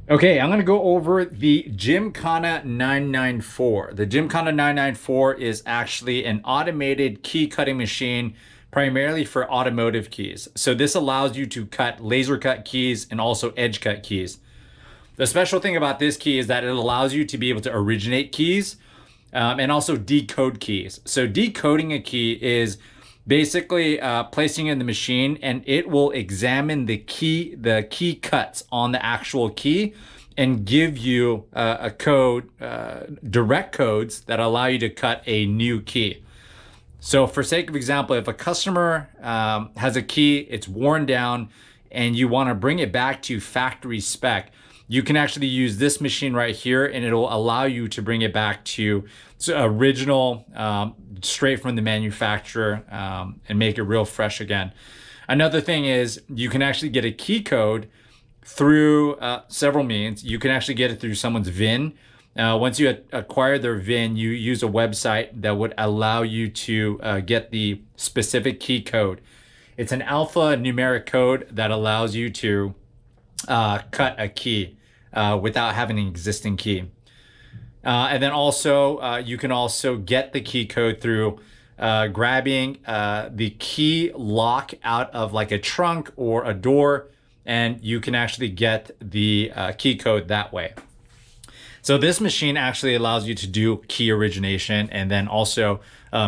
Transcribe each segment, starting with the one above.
Okay, I'm going to go over the Gymkhana 994. The Gymkhana 994 is actually an automated key cutting machine primarily for automotive keys. So this allows you to cut laser cut keys and also edge cut keys. The special thing about this key is that it allows you to be able to originate keys and also decode keys. So decoding a key is basically placing it in the machine, and it will examine the key cuts on the actual key and give you a code, direct codes that allow you to cut a new key. So for sake of example, if a customer has a key, it's worn down, and you want to bring it back to factory spec, you can actually use this machine right here, and it'll allow you to bring it back to original, straight from the manufacturer, and make it real fresh again. Another thing is you can actually get a key code through several means. You can actually get it through someone's VIN. Once you acquire their VIN, you use a website that would allow you to get the specific key code. It's an alphanumeric code that allows you to cut a key without having an existing key. And then also, you can also get the key code through grabbing the key lock out of like a trunk or a door, and you can actually get the key code that way. So this machine actually allows you to do key origination and then also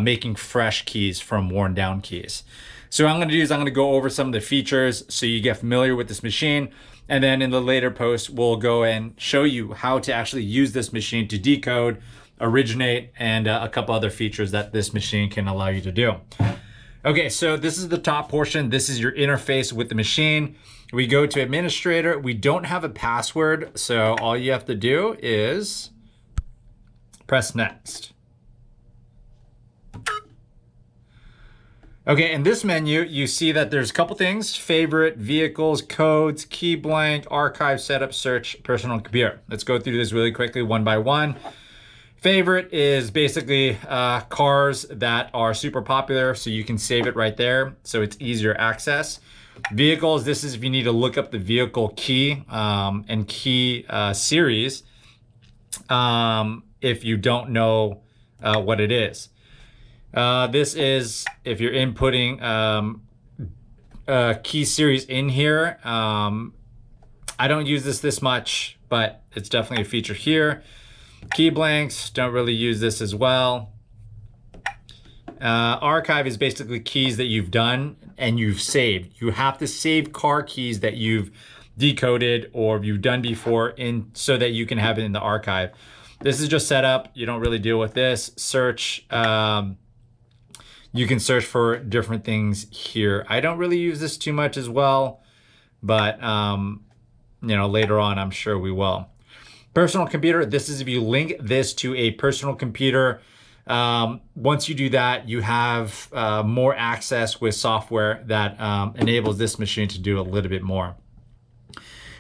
making fresh keys from worn down keys. So what I'm going to do is I'm going to go over some of the features so you get familiar with this machine. And then in the later post, we'll go and show you how to actually use this machine to decode, originate, and a couple other features that this machine can allow you to do. Okay, so this is the top portion. This is your interface with the machine. We go to administrator. We don't have a password, so all you have to do is press next. Okay, in this menu, you see that there's a couple things: favorite, vehicles, codes, key blank, archive, setup, search, personal computer. Let's go through this really quickly one by one. Favorite is basically cars that are super popular, so you can save it right there, so it's easier access. Vehicles, this is if you need to look up the vehicle key and key series if you don't know what it is. This is if you're inputting key series in here. I don't use this much, but it's definitely a feature here. Key blanks, don't really use this as well. Archive is basically keys that you've done and you've saved. You have to save car keys that you've decoded or you've done before so that you can have it in the archive. This is just set up. You don't really deal with this. Search. You can search for different things here. I don't really use this too much as well, but later on, I'm sure we will. Personal computer, this is if you link this to a personal computer. Once you do that, you have more access with software that enables this machine to do a little bit more.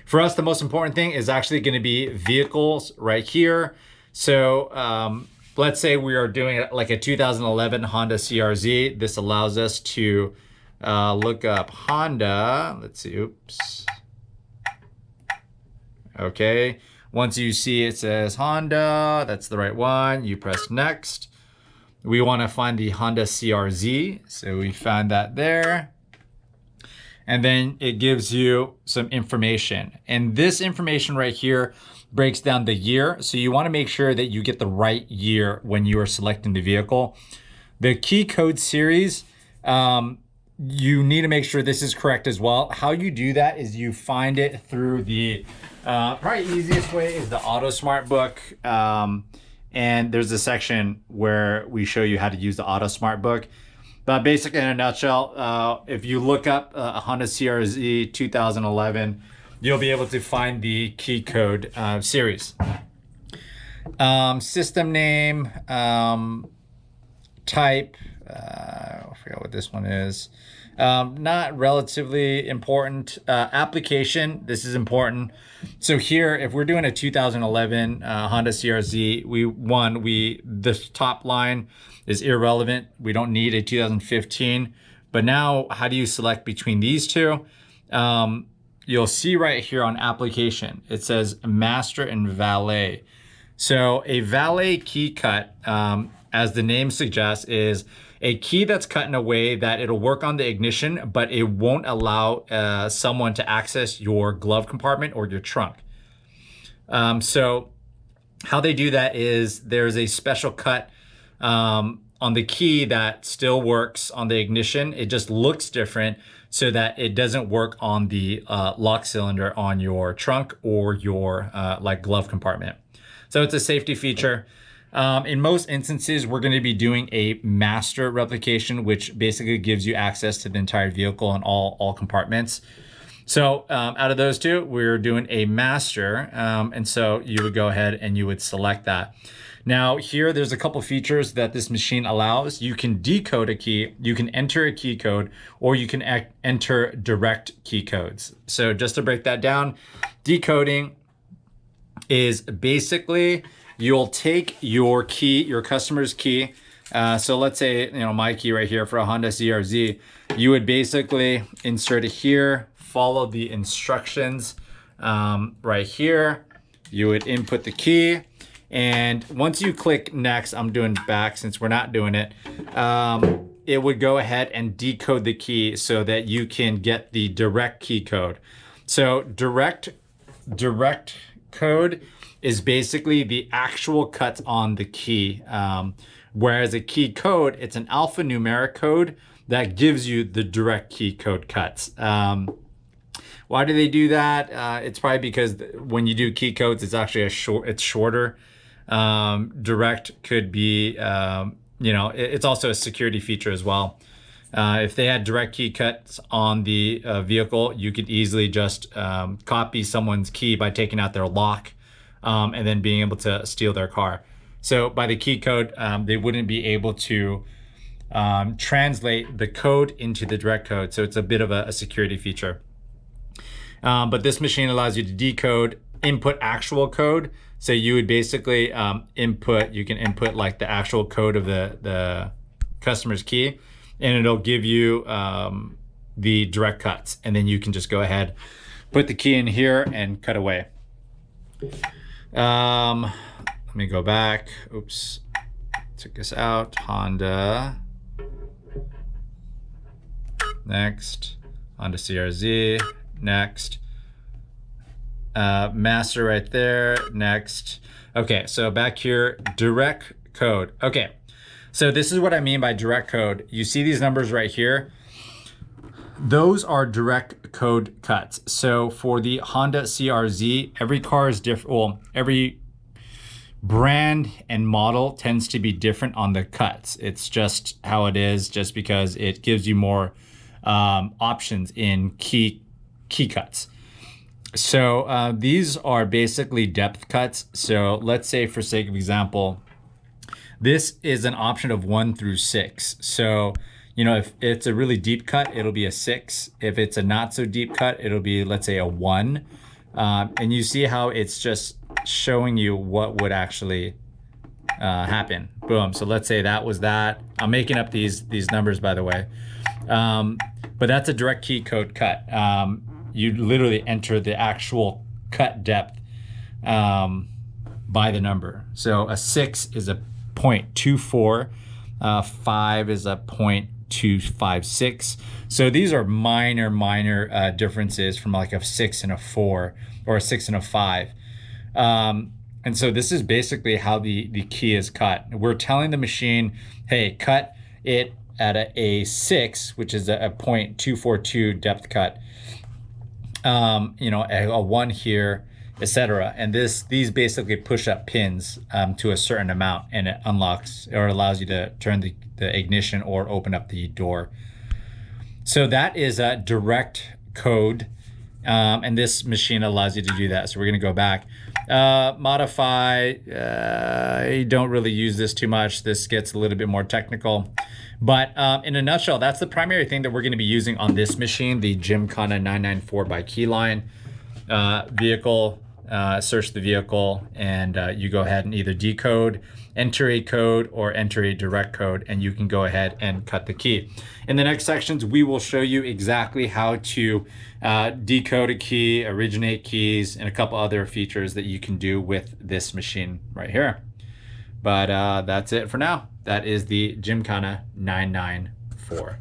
For us, the most important thing is actually going to be vehicles right here. So let's say we are doing like a 2011 Honda CRZ. This allows us to look up Honda. Let's see. Oops. Okay. Once you see it says Honda, that's the right one. You press next. We want to find the Honda CRZ. So we found that there. And then it gives you some information. And this information right here breaks down the year. So you want to make sure that you get the right year when you are selecting the vehicle. The key code series, you need to make sure this is correct as well. How you do that is you find it through the, probably easiest way is the Auto Smart book. And there's a section where we show you how to use the Auto Smart book. But basically, in a nutshell, if you look up a Honda CRZ 2011, you'll be able to find the key code series. System name, type, I forgot what this one is. Not relatively important. Application, this is important. So here, if we're doing a 2011 Honda CRZ, this top line is irrelevant. We don't need a 2015. But now, how do you select between these two? you'll see right here on application, it says master and valet. So a valet key cut, as the name suggests, is a key that's cut in a way that it'll work on the ignition, but it won't allow someone to access your glove compartment or your trunk. So how they do that is there's a special cut on the key that still works on the ignition. It just looks different so that it doesn't work on the lock cylinder on your trunk or your like glove compartment. So it's a safety feature. In most instances, we're going to be doing a master replication, which basically gives you access to the entire vehicle and all compartments. So out of those two, we're doing a master. And so you would go ahead and you would select that. Now here, there's a couple features that this machine allows. You can decode a key, you can enter a key code, or you can enter direct key codes. So just to break that down, decoding is basically you'll take your key, your customer's key. So let's say, my key right here for a Honda CRZ, you would basically insert it here, follow the instructions right here. You would input the key. And once you click next, I'm doing back since we're not doing it, it would go ahead and decode the key so that you can get the direct key code. So direct code is basically the actual cuts on the key. Whereas a key code, it's an alphanumeric code that gives you the direct key code cuts. Why do they do that? It's probably because when you do key codes, it's actually it's shorter. Direct could be, it's also a security feature as well. If they had direct key cuts on the vehicle, you could easily just copy someone's key by taking out their lock and then being able to steal their car. So by the key code, they wouldn't be able to translate the code into the direct code. So it's a bit of a security feature. But this machine allows you to decode, input actual code. So you would basically you can input like the actual code of the customer's key, and it'll give you the direct cuts. And then you can just go ahead, put the key in here and cut away. Let me go back. Oops, took this out. Honda. Next, Honda CRZ. Next. Master right there. Next. Okay, so back here, direct code. Okay, so this is what I mean by direct code. You see these numbers right here? Those are direct code cuts. So for the Honda CRZ, every car is different. Well, every brand and model tends to be different on the cuts. It's just how it is, just because it gives you more options in key cuts. So these are basically depth cuts. So let's say, for sake of example, this is an option of 1 through 6. So, if it's a really deep cut, it'll be a 6. If it's a not so deep cut, it'll be, let's say, a 1. And you see how it's just showing you what would actually happen. Boom. So let's say that was that. I'm making up these numbers, by the way. But that's a direct key code cut. You literally enter the actual cut depth by the number. So a 6 is a 0.24, 5 is a 0.256. So these are minor differences from like a 6 and a 4 or a 6 and a 5. And so this is basically how the key is cut. We're telling the machine, hey, cut it at a 6, which is a 0.242 depth cut. A 1 here, etc. And these basically push up pins to a certain amount, and it unlocks or allows you to turn the ignition or open up the door. So that is a direct code, and this machine allows you to do that. So we're going to go back. Modify, you don't really use this too much. This gets a little bit more technical. But in a nutshell, that's the primary thing that we're going to be using on this machine, the Gymkhana 994 by Keyline vehicle. search the vehicle, and you go ahead and either decode, enter a code, or enter a direct code, and you can go ahead and cut the key. In the next sections, we will show you exactly how to decode a key, originate keys, and a couple other features that you can do with this machine right here. But that's it for now. That is the Gymkhana 994.